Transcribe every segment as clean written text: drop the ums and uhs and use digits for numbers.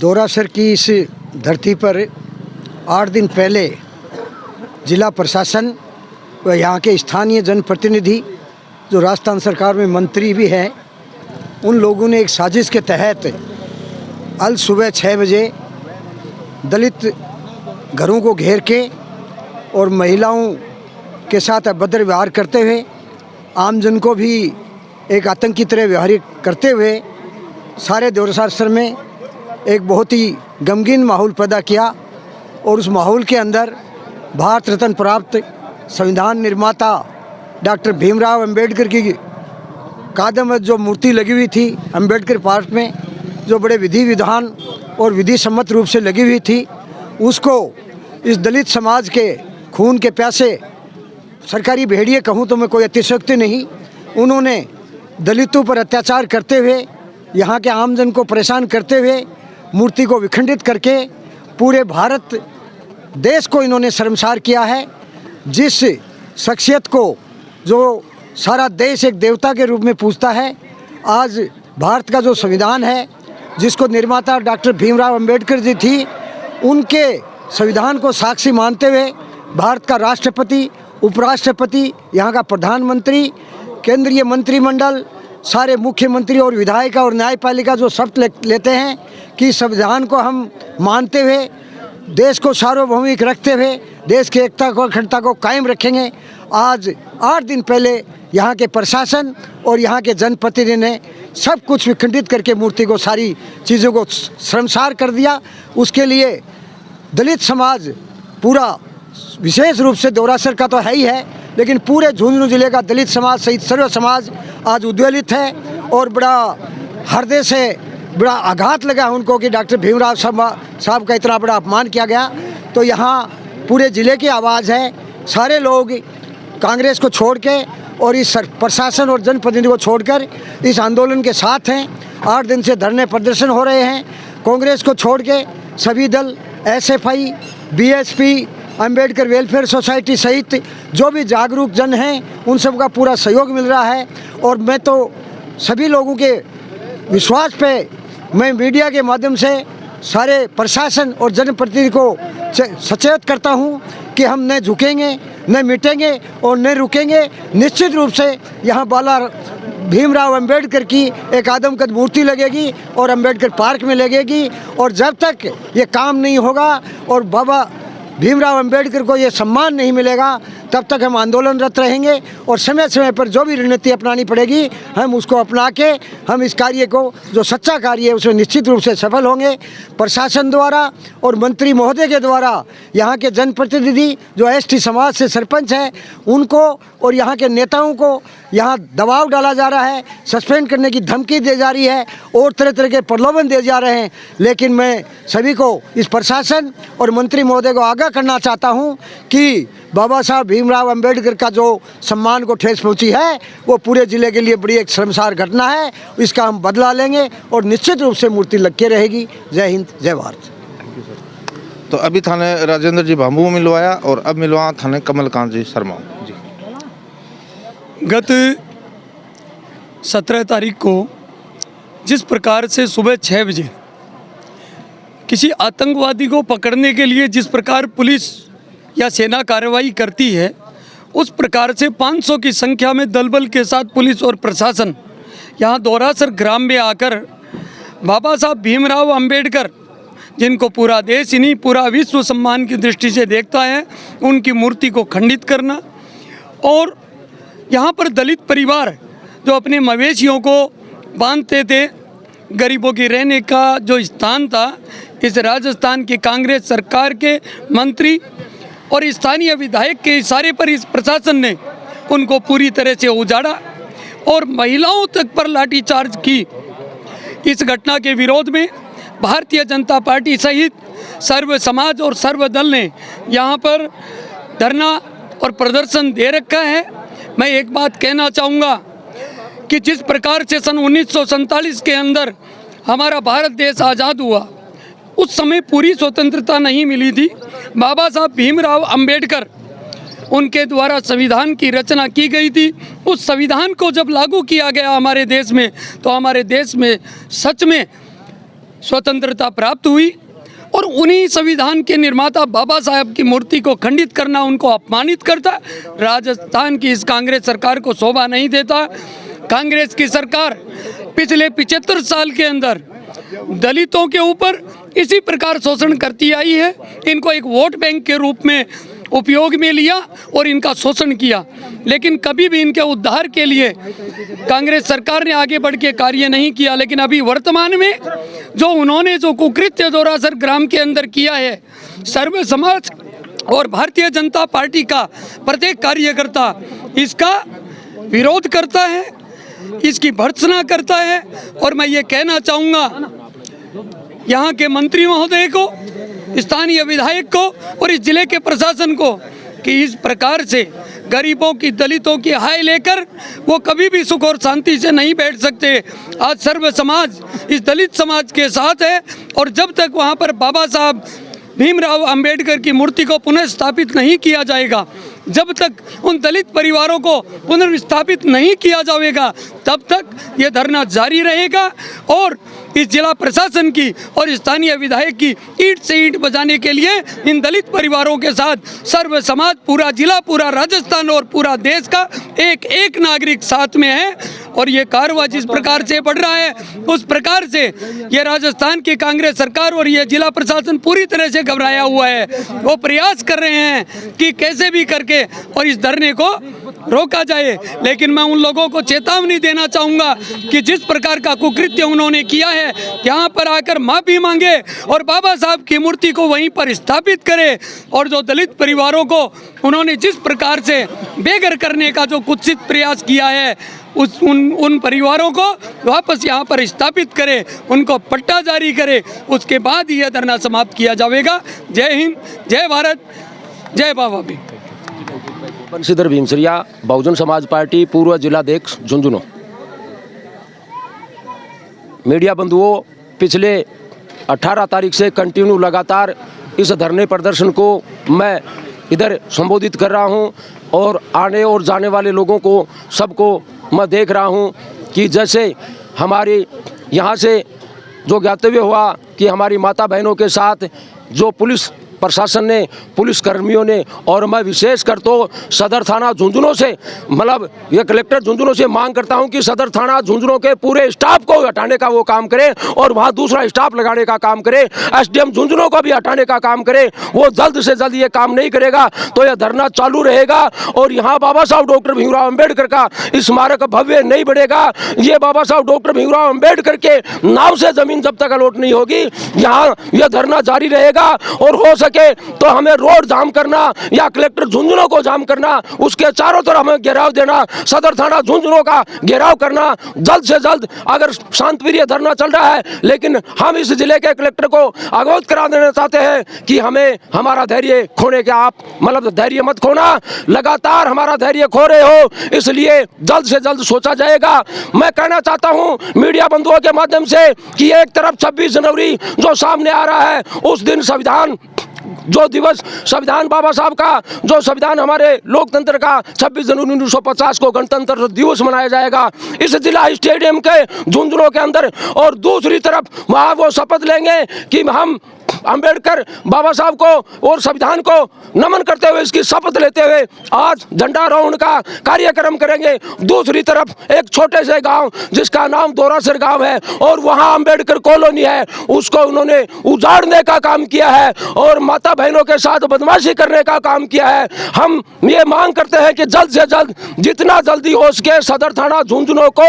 दोरासर की इस धरती पर 8 दिन पहले जिला प्रशासन व यहाँ के स्थानीय जनप्रतिनिधि जो राजस्थान सरकार में मंत्री भी हैं, उन लोगों ने एक साजिश के तहत अल सुबह 6 बजे दलित घरों को घेर के और महिलाओं के साथ अभद्र व्यवहार करते हुए आमजन को भी एक आतंकी तरह व्यवहार करते हुए सारे दोरासर में एक बहुत ही गमगीन माहौल पैदा किया। और उस माहौल के अंदर भारत रत्न प्राप्त संविधान निर्माता डॉक्टर भीमराव अंबेडकर की कादम जो मूर्ति लगी हुई थी अंबेडकर पार्क में, जो बड़े विधि विधान और विधि सम्मत रूप से लगी हुई थी, उसको इस दलित समाज के खून के प्यासे सरकारी भेड़िए कहूँ तो मैं कोई अतिशयोक्ति नहीं, उन्होंने दलितों पर अत्याचार करते हुए यहाँ के आमजन को परेशान करते हुए मूर्ति को विखंडित करके पूरे भारत देश को इन्होंने शर्मसार किया है। जिस शख्सियत को जो सारा देश एक देवता के रूप में पूजता है, आज भारत का जो संविधान है जिसको निर्माता डॉक्टर भीमराव अंबेडकर जी थी, उनके संविधान को साक्षी मानते हुए भारत का राष्ट्रपति, उपराष्ट्रपति, यहाँ का प्रधानमंत्री, केंद्रीय मंत्रिमंडल, सारे मुख्यमंत्री और विधायक और न्यायपालिका जो शपथ लेते हैं कि संविधान को हम मानते हुए देश को सार्वभौमिक रखते हुए देश की एकता को अखंडता को कायम रखेंगे। आज 8 दिन पहले यहाँ के प्रशासन और यहाँ के जनप्रतिनिधि ने सब कुछ विखंडित करके मूर्ति को, सारी चीज़ों को शर्मसार कर दिया। उसके लिए दलित समाज पूरा, विशेष रूप से दोरासर का तो है ही है, लेकिन पूरे झुंझुनू जिले का दलित समाज सहित सर्व समाज आज उद्वेलित है और बड़ा हृदय से बड़ा आघात लगा उनको कि डॉक्टर भीमराव साहब का इतना बड़ा अपमान किया गया। तो यहाँ पूरे ज़िले की आवाज़ है, सारे लोग कांग्रेस को छोड़ के और इस प्रशासन और जनप्रतिनिधि को छोड़कर इस आंदोलन के साथ हैं। 8 दिन से धरने प्रदर्शन हो रहे हैं। कांग्रेस को छोड़ के सभी दल, SFI, BSP, Ambedkar welfare society सहित जो भी जागरूक जन हैं, उन सब का पूरा सहयोग मिल रहा है। और मैं तो सभी लोगों के विश्वास पे मैं मीडिया के माध्यम से सारे प्रशासन और जनप्रतिनिधि को सचेत करता हूं कि हम न झुकेंगे, न मिटेंगे और न रुकेंगे। निश्चित रूप से यहाँ बाला भीमराव अंबेडकर की एक आदमकद मूर्ति लगेगी और अंबेडकर पार्क में लगेगी। और जब तक ये काम नहीं होगा और बाबा भीमराव अंबेडकर को ये सम्मान नहीं मिलेगा, तब तक हम आंदोलनरत रहेंगे और समय समय पर जो भी रणनीति अपनानी पड़ेगी हम उसको अपना के हम इस कार्य को, जो सच्चा कार्य है, उसमें निश्चित रूप से सफल होंगे। प्रशासन द्वारा और मंत्री महोदय के द्वारा यहाँ के जनप्रतिनिधि जो ST समाज से सरपंच हैं, उनको और यहाँ के नेताओं को यहाँ दबाव डाला जा रहा है, सस्पेंड करने की धमकी दी जा रही है और तरह तरह के प्रलोभन दिए जा रहे हैं। लेकिन मैं सभी को, इस प्रशासन और मंत्री महोदय को आगाह करना चाहता हूँ कि बाबा साहब भीमराव अंबेडकर का जो सम्मान को ठेस पहुंची है, वो पूरे ज़िले के लिए बड़ी एक शर्मसार घटना है। इसका हम बदला लेंगे और निश्चित रूप से मूर्ति लग के रहेगी। जय हिंद, जय भारत। तो अभी थाने राजेंद्र जी भांबू मिलवाया और अब मिलवा थाने कमलकांत जी शर्मा जी। गत 17 तारीख को जिस प्रकार से सुबह 6 बजे किसी आतंकवादी को पकड़ने के लिए जिस प्रकार पुलिस या सेना कार्रवाई करती है, उस प्रकार से 500 की संख्या में दलबल के साथ पुलिस और प्रशासन यहाँ दोरासर ग्राम में आकर बाबा साहब भीमराव अंबेडकर, जिनको पूरा देश ही नहीं पूरा विश्व सम्मान की दृष्टि से देखता है, उनकी मूर्ति को खंडित करना और यहाँ पर दलित परिवार जो अपने मवेशियों को बांधते थे, गरीबों की रहने का जो स्थान था, इस राजस्थान की कांग्रेस सरकार के मंत्री और स्थानीय विधायक के इशारे पर इस प्रशासन ने उनको पूरी तरह से उजाड़ा और महिलाओं तक पर लाठीचार्ज की। इस घटना के विरोध में भारतीय जनता पार्टी सहित सर्व समाज और सर्व दल ने यहाँ पर धरना और प्रदर्शन दे रखा है। मैं एक बात कहना चाहूँगा कि जिस प्रकार से सन 1947 के अंदर हमारा भारत देश आज़ाद हुआ, उस समय पूरी स्वतंत्रता नहीं मिली थी। बाबा साहब भीमराव अंबेडकर, उनके द्वारा संविधान की रचना की गई थी। उस संविधान को जब लागू किया गया हमारे देश में, तो हमारे देश में सच में स्वतंत्रता प्राप्त हुई और उन्हीं संविधान के निर्माता बाबा साहब की मूर्ति को खंडित करना उनको अपमानित करता। राजस्थान की इस कांग्रेस सरकार को शोभा नहीं देता। कांग्रेस की सरकार पिछले 75 साल के अंदर दलितों के ऊपर इसी प्रकार शोषण करती आई है। इनको एक वोट बैंक के रूप में उपयोग में लिया और इनका शोषण किया, लेकिन कभी भी इनके उद्धार के लिए कांग्रेस सरकार ने आगे बढ़ के कार्य नहीं किया। लेकिन अभी वर्तमान में जो उन्होंने जो कुकृत्य दोरासर ग्राम के अंदर किया है, सर्व समाज और भारतीय जनता पार्टी का प्रत्येक कार्यकर्ता इसका विरोध करता है, इसकी भर्त्सना करता है। और मैं ये कहना चाहूँगा यहाँ के मंत्री महोदय को, स्थानीय विधायक को और इस जिले के प्रशासन को कि इस प्रकार से गरीबों की, दलितों की हाय लेकर वो कभी भी सुख और शांति से नहीं बैठ सकते। आज सर्व समाज इस दलित समाज के साथ है और जब तक वहाँ पर बाबा साहब भीमराव अंबेडकर की मूर्ति को पुनः स्थापित नहीं किया जाएगा, जब तक उन दलित परिवारों को पुनर्स्थापित नहीं किया जाएगा, तब तक ये धरना जारी रहेगा। और इस जिला प्रशासन की और स्थानीय विधायक की ईंट से ईंट बजाने के लिए इन दलित परिवारों के साथ सर्व समाज, पूरा जिला, पूरा राजस्थान और पूरा देश का एक एक नागरिक साथ में है। और ये कारवां जिस प्रकार से बढ़ रहा है, उस प्रकार से ये राजस्थान की कांग्रेस सरकार और ये जिला प्रशासन पूरी तरह से घबराया हुआ है। वो प्रयास कर रहे हैं कि कैसे भी करके और इस धरने को रोका जाए। लेकिन मैं उन लोगों को चेतावनी देना चाहूँगा कि जिस प्रकार का कुकृत्य उन्होंने किया है, यहाँ पर आकर माफ़ी मांगे और बाबा साहब की मूर्ति को वहीं पर स्थापित करे। और जो दलित परिवारों को उन्होंने जिस प्रकार से बेघर करने का जो कुत्सित प्रयास किया है, उन परिवारों को वापस यहाँ पर स्थापित करे, उनको पट्टा जारी करे, उसके बाद यह धरना समाप्त किया जाएगा। जय हिंद, जय भारत, जय बाबा भीम। बंशीधर भीमसरिया, बहुजन समाज पार्टी पूर्व जिलाध्यक्ष झुंझुनू। मीडिया बंधुओं, पिछले 18 तारीख से कंटिन्यू लगातार इस धरने प्रदर्शन को मैं इधर संबोधित कर रहा हूं और आने और जाने वाले लोगों को सबको मैं देख रहा हूं कि जैसे हमारे यहाँ से जो ज्ञातव्य हुआ कि हमारी माता बहनों के साथ जो पुलिस प्रशासन ने, पुलिस कर्मियों ने, और मैं विशेष कर तो सदर थाना झुंझुनू से, मतलब ये कलेक्टर झुंझुनू से मांग करता हूं कि सदर थाना झुंझुनू के पूरे स्टाफ को हटाने का वो काम करे और वहां दूसरा स्टाफ लगाने का काम करे। एसडीएम झुंझुनू को भी हटाने का काम करे। वो जल्द से जल्द ये काम नहीं करेगा तो यह धरना चालू रहेगा और यहाँ बाबा साहब डॉक्टर भीमराव अम्बेडकर का स्मारक भव्य नहीं बढ़ेगा। ये बाबा साहब डॉक्टर भीमराव अम्बेडकर के नाव से जमीन जब तक अलॉट नहीं होगी, यहाँ यह धरना जारी रहेगा। और हो सके तो हमें रोड जाम करना या कलेक्टर झुंझुनू को जाम करना, उसके चारों तरफ हमें घेराव देना, सदर थाना झुंझुनू का घेराव करना जल्द से जल्द। अगर शांतिप्रिय धरना चल रहा है, लेकिन हम इस जिले के कलेक्टर को अवगत करा देना चाहते हैं कि हमें हमारा धैर्य खोने के, आप मतलब धैर्य मत खोना, लगातार हमारा धैर्य खो रहे हो, इसलिए जल्द से जल्द सोचा जाएगा। मैं कहना चाहता हूं मीडिया बंधुओं के माध्यम से कि एक तरफ 26 जनवरी जो सामने आ रहा है, उस दिन संविधान जो दिवस, संविधान बाबा साहब का जो संविधान हमारे लोकतंत्र का 26 जनवरी 1950 को गणतंत्र दिवस मनाया जाएगा इस जिला स्टेडियम के झुंझुनू के अंदर। और दूसरी तरफ वहाँ वो शपथ लेंगे कि हम अंबेडकर बाबा साहब को और संविधान को नमन करते हुए, इसकी शपथ लेते हुए आज झंडारोहण का कार्यक्रम करेंगे। दूसरी तरफ एक छोटे से गांव जिसका नाम दोरासर गांव है और वहां अंबेडकर कॉलोनी है, उसको उन्होंने उजाड़ने का काम किया है और माता बहनों के साथ बदमाशी करने का काम किया है। हम ये मांग करते हैं कि जल्द से जल्द, जितना जल्दी हो सके, सदर थाना झुंझुनू को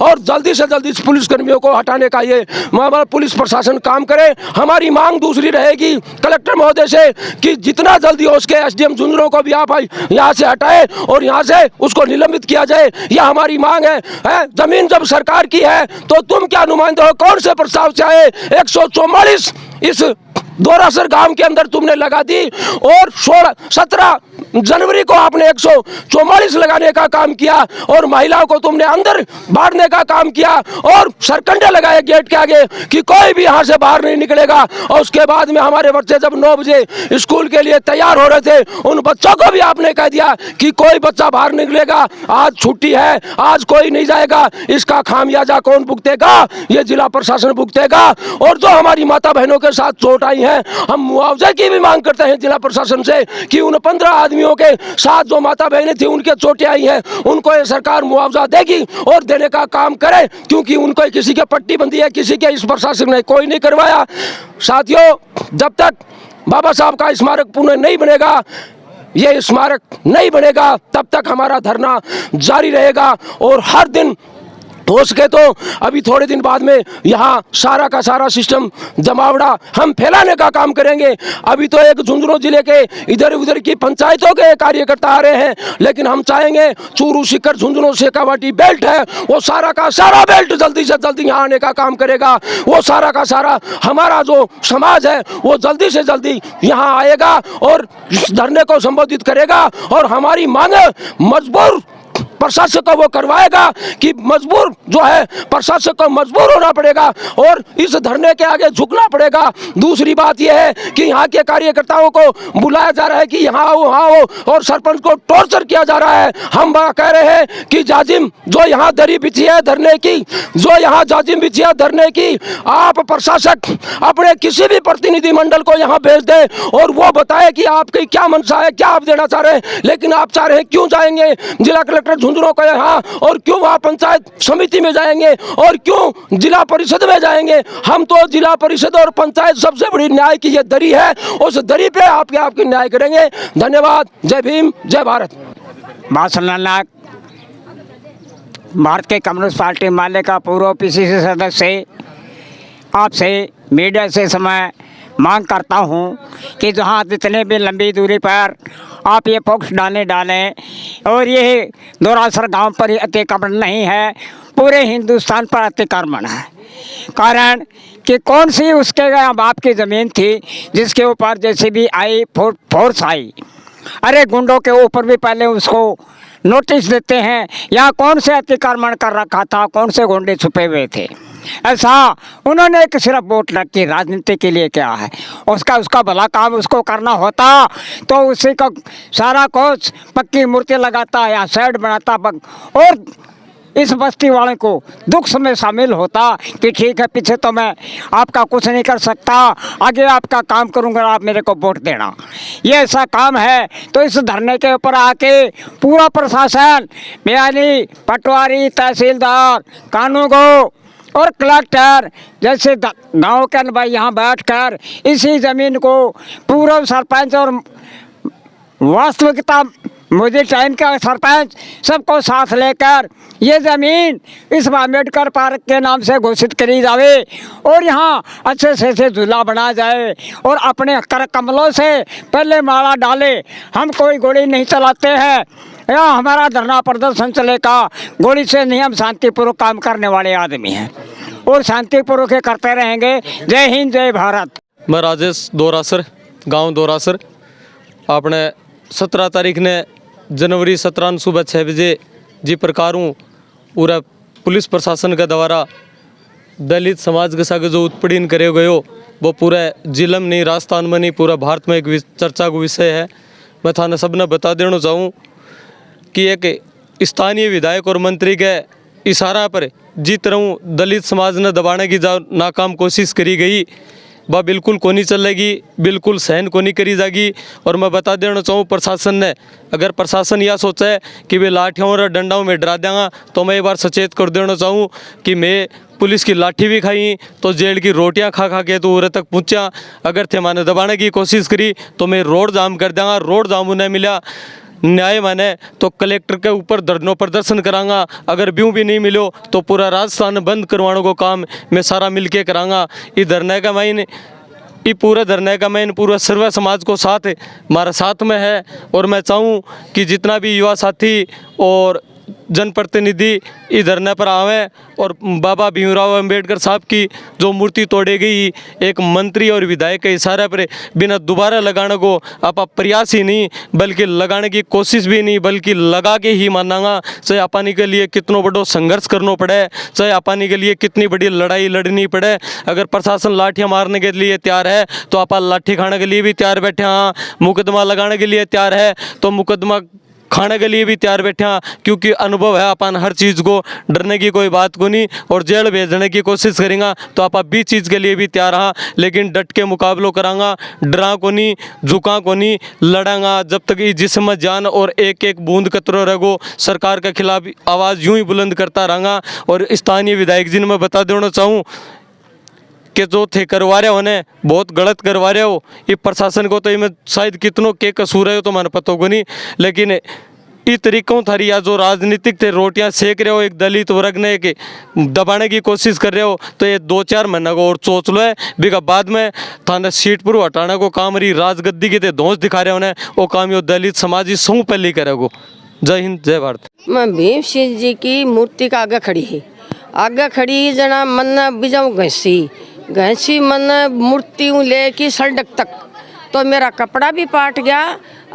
और जल्दी से जल्दी इस पुलिस कर्मियों को हटाने का ये पुलिस प्रशासन काम करे। हमारी मांग दूसरी रहेगी कलेक्टर महोदय से कि जितना जल्दी हो सके एसडीएम झुंझुनू को भी आप यहाँ से हटाए और यहाँ से उसको निलंबित किया जाए, यह हमारी मांग है। जमीन जब सरकार की है तो तुम क्या नुमाइंदे हो, कौन से प्रस्ताव से आए? 144 इस दोरासर गांव के अंदर तुमने लगा दी और 17 जनवरी को आपने 144 लगाने का काम किया और महिलाओं को तुमने अंदर बांधने का काम किया और सरकंडे लगाए गेट के आगे कि कोई भी यहाँ से बाहर नहीं निकलेगा। और उसके बाद में हमारे बच्चे जब 9 बजे स्कूल के लिए तैयार हो रहे थे, उन बच्चों को भी आपने कह दिया कि कोई बच्चा बाहर निकलेगा, आज छुट्टी है, आज कोई नहीं जाएगा। इसका खामियाजा कौन भुगतेगा? ये जिला प्रशासन भुगतेगा। और जो हमारी माता बहनों के साथ चोट आई है, हम मुआवजे की भी मांग करते हैं जिला प्रशासन से कि उन 15 आदमियों के साथ जो माता बहनें थी, उनके चोटें आई हैं, उनको ये सरकार मुआवजा देगी और देने का काम करे, क्योंकि उनको किसी के पट्टी बंदी है, किसी के इस प्रशासन ने कोई नहीं करवाया। साथियों, जब तक बाबा साहब का स्मारक पुनः नहीं बनेगा, ये स्मारक नहीं बनेगा, तब तक हमारा धरना जारी रहेगा। और हर दिन हो सके तो अभी थोड़े दिन बाद में यहाँ सारा का सारा सिस्टम जमावड़ा हम फैलाने का काम करेंगे। अभी तो एक झुंझुनू जिले के इधर उधर की पंचायतों के कार्यकर्ता आ रहे हैं, लेकिन हम चाहेंगे चूरू सीकर झुंझुनू शेखावाटी बेल्ट है, वो सारा का सारा बेल्ट जल्दी से जल्दी यहाँ आने का काम करेगा। वो सारा का सारा हमारा जो समाज है वो जल्दी से जल्दी यहाँ आएगा और इस धरने को संबोधित करेगा और हमारी मांग मजबूर प्रशासन को वो करवाएगा कि मजबूर जो है प्रशासन को मजबूर होना पड़ेगा और इस धरने के आगे झुकना पड़ेगा। दूसरी बात यह है कि यहाँ के कार्यकर्ताओं को बुलाया जा रहा है कि यहाँ आओ वहाँ आओ और सरपंच को टॉर्चर किया जा रहा है। हम कह रहे हैं कि जाजिम जो यहाँ दरी बिछी है धरने की, जो यहाँ जाजिम बिछी है धरने की, आप प्रशासक अपने किसी भी प्रतिनिधि मंडल को यहाँ भेज दे और वो बताए कि आपकी क्या मंशा है, क्या आप देना चाह रहे हैं। लेकिन आप चाह रहे हैं क्यों जाएंगे जिला कलेक्टर झुंझुनू को यहाँ, और क्यों वहाँ पंचायत समिति में जाएंगे और क्यों जिला परिषद में जाएंगे। हम तो जिला परिषद और पंचायत सबसे बड़ी न्याय की ये दरी है, उस दरी पे आपकी न्याय करेंगे। धन्यवाद। जय भीम, जय भारत। मासनाक भारत के कम्युनिस्ट पार्टी माले का पूर्व पीसीसी सदस्य आपसे मीडिया से समय मांग करता हूं कि जहां जितने भी लंबी दूरी पर आप ये फोक्स डालें और ये दोरासर गांव पर ही अतिक्रमण नहीं है, पूरे हिंदुस्तान पर अतिक्रमण है। कारण कि कौन सी उसके बाप की ज़मीन थी जिसके ऊपर जैसे भी आई फोर्स आई। अरे गुंडों के ऊपर भी पहले उसको नोटिस देते हैं, या कौन से अतिक्रमण कर रखा था, कौन से गुंडे छुपे हुए थे। ऐसा उन्होंने एक सिर्फ वोट रखी, राजनीति के लिए क्या है, उसका भला काम उसको करना होता तो उसी का सारा कुछ पक्की मूर्ति लगाता या शेड बनाता और इस बस्ती वाले को दुख में शामिल होता कि ठीक है पीछे तो मैं आपका कुछ नहीं कर सकता, आगे आपका काम करूंगा, आप मेरे को वोट देना। ये ऐसा काम है तो इस धरने के ऊपर आके पूरा प्रशासन, बयानी, पटवारी, तहसीलदार, कानूनगो और कलेक्टर जैसे गाँव के भाई यहाँ बैठकर इसी ज़मीन को पूरा सरपंच और वास्तविकता मुझे टाइम का सरपंच सबको साथ लेकर ये ज़मीन इस अम्बेडकर पार्क के नाम से घोषित करी जाए और यहाँ अच्छे से झूला बना जाए और अपने कर कमलों से पहले माला डाले। हम कोई गोली नहीं चलाते हैं या हमारा धरना प्रदर्शन चलेगा, गोली से नहीं, हम शांतिपूर्वक काम करने वाले आदमी हैं और शांतिपूर्वक करते रहेंगे। जय हिंद, जय भारत। मैं राजेश दोरासर, गांव दोरासर। आपने 17 तारीख ने जनवरी 17 सुबह 6 बजे जी प्रकारों पूरा पुलिस प्रशासन के द्वारा दलित समाज के साथ जो उत्पीड़न करे गए हो वो पूरे जिले में नहीं, राजस्थान में नहीं, पूरा भारत में एक चर्चा का विषय है। मैं थाने सबने बता देना चाहूँ कि एक स्थानीय विधायक और मंत्री के इशारा पर जिस तरह दलित समाज ने दबाने की नाकाम कोशिश करी गई वह बिल्कुल को नहीं चलेगी, बिल्कुल सहन को नहीं करी जाएगी। और मैं बता देना चाहूँ प्रशासन ने, अगर प्रशासन यह सोचा है कि वे लाठियों और डंडाओं में डरा देगा तो मैं एक बार सचेत कर देना चाहूँ कि मैं पुलिस की लाठी भी खाई तो जेल की रोटियां खा के तो उरे तक पहुँचा। अगर थे माने दबाने की कोशिश करी तो मैं रोड जाम कर देंगा, रोड जाम उन्हें मिला न्याय माने तो कलेक्टर के ऊपर धरना प्रदर्शन करांगा। अगर ब्यू भी नहीं मिलो तो पूरा राजस्थान बंद करवाने को काम मैं सारा मिलके करांगा। ये धरने का माइन, ये पूरा धरने का माइन पूरा सर्व समाज को साथ हमारा साथ में है। और मैं चाहूँ कि जितना भी युवा साथी और जनप्रतिनिधि इस धरने पर आवे और बाबा भीमराव अंबेडकर साहब की जो मूर्ति तोड़ी गई एक मंत्री और विधायक के इशारे पर बिना दोबारा लगाने को आप प्रयास ही नहीं बल्कि लगाने की कोशिश भी नहीं बल्कि लगा के ही मानांगा, चाहे अपानी के लिए कितना बड़ो संघर्ष करना पड़े, चाहे अपानी के लिए कितनी बड़ी लड़ाई लड़नी पड़े। अगर प्रशासन लाठियाँ मारने के लिए तैयार है तो आप लाठी खाने के लिए भी तैयार बैठे, हाँ मुकदमा लगाने के लिए तैयार है तो मुकदमा खाने के लिए भी तैयार बैठे हैं, क्योंकि अनुभव है अपन हर चीज़ को, डरने की कोई बात को नहीं। और जेल भेजने की कोशिश करेंगे तो आप बीच चीज़ के लिए भी तैयार हाँ, लेकिन डट के मुकाबलो करांगा, डरा को नहीं, झुका को नहीं, लड़ांगा जब तक इस जिस्म में जान और एक एक बूंद कतरो रहो। सरकार के खिलाफ आवाज़ यूं ही बुलंद करता रहूँगा। और स्थानीय विधायक जी ने मैं बता देना चाहूँ कि जो थे करवा रहे हो ने बहुत गलत करवा रहे हो। ये प्रशासन को तो इनमें शायद कितनों के कसूर है तो मैंने पता होगा नहीं, लेकिन इस तरीकों थारी या जो राजनीतिक थे रोटियां सेक रहे हो एक दलित वर्ग ने के दबाने की कोशिश कर रहे हो, तो ये 2-4 महीना को और सोच लो है बिका बाद में थाने सीट पर हटाने को काम रही राजगद्दी के थे धौंस दिखा रहे होने वो काम यो दलित समाज ही सौ पहले करेगो। जय हिंद जय भारत। मैं भीम सिंह जी की मूर्ति का आगे खड़ी है, आगे खड़ी जना मन बिजाऊ घैसी मन मूर्ति लेके सड़क तक, तो मेरा कपड़ा भी पाट गया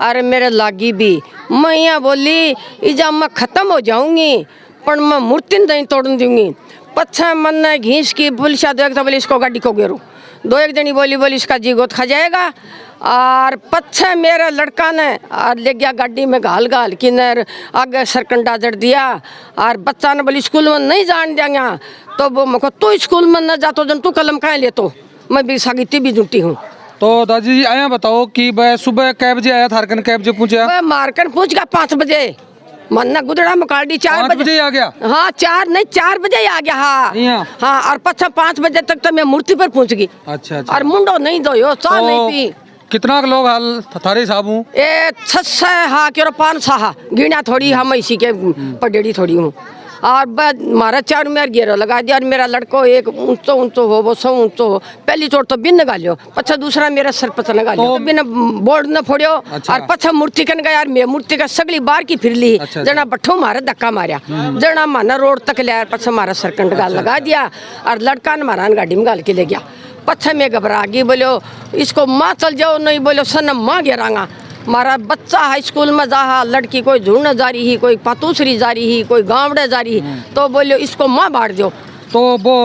और मेरे लागी भी। मैं यहाँ बोली इजा मैं ख़त्म हो जाऊंगी पर मैं मूर्ति नहीं तोड़ दूंगी। पच्छा मन ने घींच की पुलिस दो एक तो बोली इसको गाड़ी को गेरू, दो एक जनी बोली इसका जी गोद खा जाएगा। और पच्छे मेरे लड़का ने और ले गया गाड़ी में घाल कि नर आगे सरकंडा जड़ दिया। और बच्चा ने बोली स्कूल में नहीं जान देंगे, तो वो मुझको तू स्कूल में न जातो जन तू कलम कहाँ ले, तो मैं भी सागिती भी जुटी हूँ। तो दादी जी आया बताओ कि वह सुबह कै बजे आया थारकन कै बजे पूछा? मैं मारकर पूछ गया 5 बजे, मन्ना गुदड़ा मकाड़ी 4 बजे आ गया। हाँ 4 बजे ही आ गया। हाँ हाँ और पच्छा 5 बजे तक तो मैं मूर्ति पर पहुँच गई। अच्छा। और मुंडो नहीं दो चाह नहीं पी। कितना लोग हाल थारे साहब? ए 6 हाँ क्यों 5 हाँ गिना थोड़ी, हम इसी के पडेड़ी थोड़ी हूँ। और मारा 4 में घेरा लगा दिया और मेरा लड़को एक ऊंचो हो वो सौ ऊंचो हो। पहली चोट तो बिन गालियो, पच्छा दूसरा मेरा सर पर लगा लियो, तो बिन बोर्ड न फोड़ियो। अच्छा। और पच्छा मूर्ति कन गया यार, मैं मूर्ति का सगली बार की फिर ली। अच्छा। जना बट्ठो मारा धक्का मारा, जना माना रोड तक ले, पच्छा मारा सरकंड गाल लगा दिया और लड़का ने मारा गाड़ी में गाल के ले गया। पच्छा में घबरा गई, बोलो इसको माँ चल जाओ, नहीं बोलो सनम माँ घेरांगा। मारा बच्चा हाई स्कूल में जा, लड़की कोई झूठना जा रही ही, कोई पातूसरी जा रही ही, कोई गाँवड़े जा रही, तो बोलो इसको माँ बांट दो। तो वो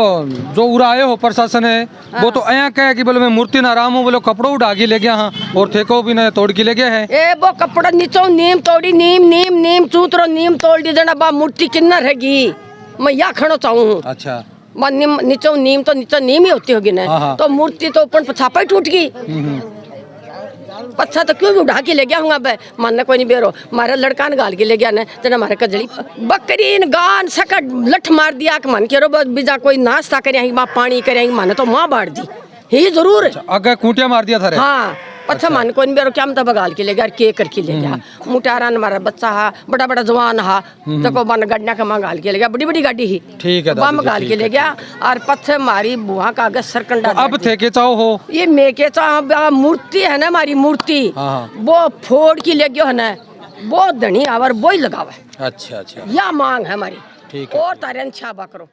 जो उड़ाए हो प्रशासन है वो तो अया कहे कि बोले मैं मूर्ति ना राम हूँ, बोलो कपड़ो उठा के ले गया हाँ और थे को भी ना तोड़ के ले गया है। ए वो कपड़ा नीचो नीम तोड़ी, नीम चूतरो नीम तोड़ दी जना बा मूर्ति किन्ना रहेगी, मैं या खड़ो चाहूँ। अच्छा। नीचो नीम तो नीचो नीम ही होती होगी ना, तो मूर्ति तो ऊपर छापा ही टूट गई। पच्छा तो क्यों भी उठा के ले गया हूँ, मानना कोई नहीं बेरो, हमारा लड़का ने गाल के ले गया ना, जना हमारे कजली बकरीन गान सका लठ मार दिया कि मन के बीजा कोई नाश्ता करे पानी करे माने तो माँ बांट दी ही जरूर। अगर खूंटिया मार दिया था। हाँ अच्छा मान कोई नहीं बेरो क्या मतलब गाल के ले गया के करके ले गया। मुटारा ने हमारा बच्चा हा बड़ा जवान हा, तो बन गड्ढा का माँ गाल के ले गया, बड़ी गाड़ी ही ठीक है बम गाल के ले गया। और पत्थर मारी बुआ का अगर सरकंडा अब थे के चाहो हो ये मैं के चाह मूर्ति है ना हमारी मूर्ति, वो फोड़ की ले गयो है ना, वो धनी आवर वो ही लगावा। अच्छा। या मांग है हमारी, और तारे छाबा करो।